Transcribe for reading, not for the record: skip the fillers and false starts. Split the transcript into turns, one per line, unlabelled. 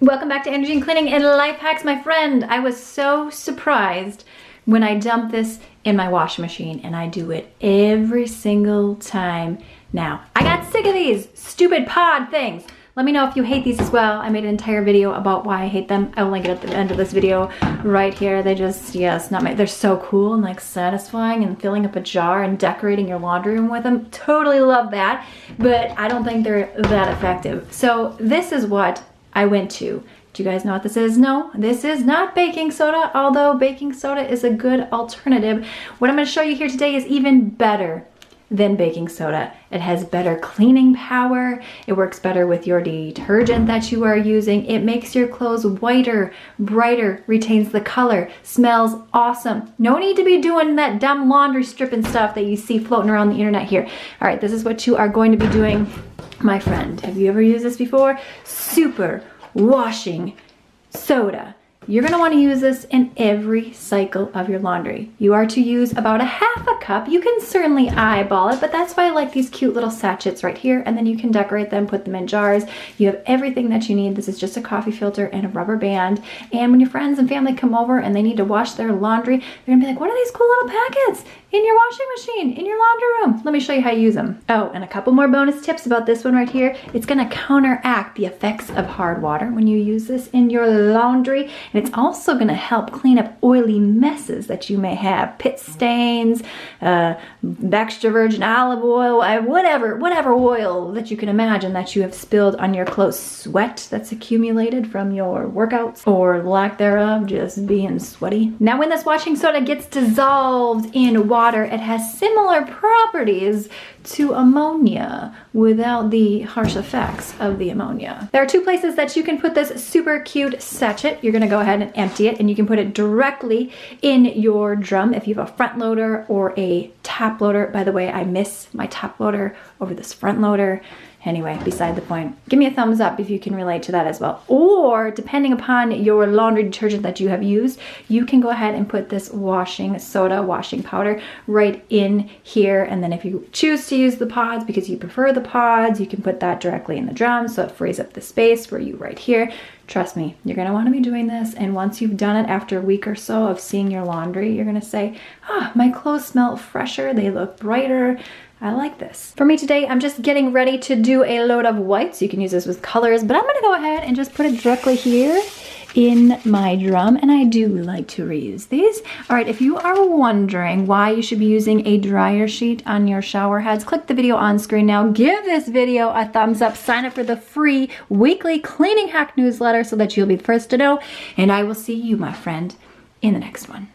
Welcome back to Energy and Cleaning and Life Hacks, my friend. I was so surprised when I dumped this in my washing machine, and I do it every single time now. I got sick of these stupid pod things. Let me know if you hate these as well. I made an entire video about why I hate them. I will link it at the end of this video right here. They just, yes, they're so cool and like satisfying, and filling up a jar and decorating your laundry room with them. Totally love that, but I don't think they're that effective. So this is what I went to. Do you guys know what this is? No, this is not baking soda, although baking soda is a good alternative. What I'm going to show you here today is even better than baking soda. It has better cleaning power. It works better with your detergent that you are using. It makes your clothes whiter, brighter, retains the color, smells awesome. No need to be doing that dumb laundry stripping stuff that you see floating around the internet here. All right, this is what you are going to be doing, my friend. Have you ever used this before? Super washing soda. You're going to want to use this in every cycle of your laundry. You are to use about a half a cup. You can certainly eyeball it, but that's why I like these cute little sachets right here. And then you can decorate them, put them in jars. You have everything that you need. This is just a coffee filter and a rubber band. And when your friends and family come over and they need to wash their laundry, they're going to be like, what are these cool little packets in your washing machine, in your laundry room? Let me show you how to use them. Oh, and a couple more bonus tips about this one right here. It's going to counteract the effects of hard water when you use this in your laundry. And it's also going to help clean up oily messes that you may have. Pit stains, extra virgin olive oil, whatever oil that you can imagine that you have spilled on your clothes. Sweat that's accumulated from your workouts or lack thereof, just being sweaty. Now when this washing soda gets dissolved in water, it has similar properties to ammonia without the harsh effects of the ammonia. There are two places that you can put this super cute sachet. You're gonna go ahead and empty it, and you can put it directly in your drum if you have a front loader or a top loader. By the way, I miss my top loader over this front loader. Anyway, beside the point. Give me a thumbs up if you can relate to that as well. Or depending upon your laundry detergent that you have used, you can go ahead and put this washing soda, washing powder right in here. And then if you choose to use the pods because you prefer the pods, you can put that directly in the drum so it frees up the space for you right here. Trust me, you're gonna wanna be doing this, and once you've done it after a week or so of seeing your laundry, you're gonna say, ah, my clothes smell fresher, they look brighter. I like this. For me today, I'm just getting ready to do a load of whites. You can use this with colors, but I'm gonna go ahead and just put it directly here in my drum, and I do like to reuse these. All right, if you are wondering why you should be using a dryer sheet on your shower heads, click the video on screen now, give this video a thumbs up, sign up for the free weekly cleaning hack newsletter so that you'll be the first to know, and I will see you, my friend, in the next one.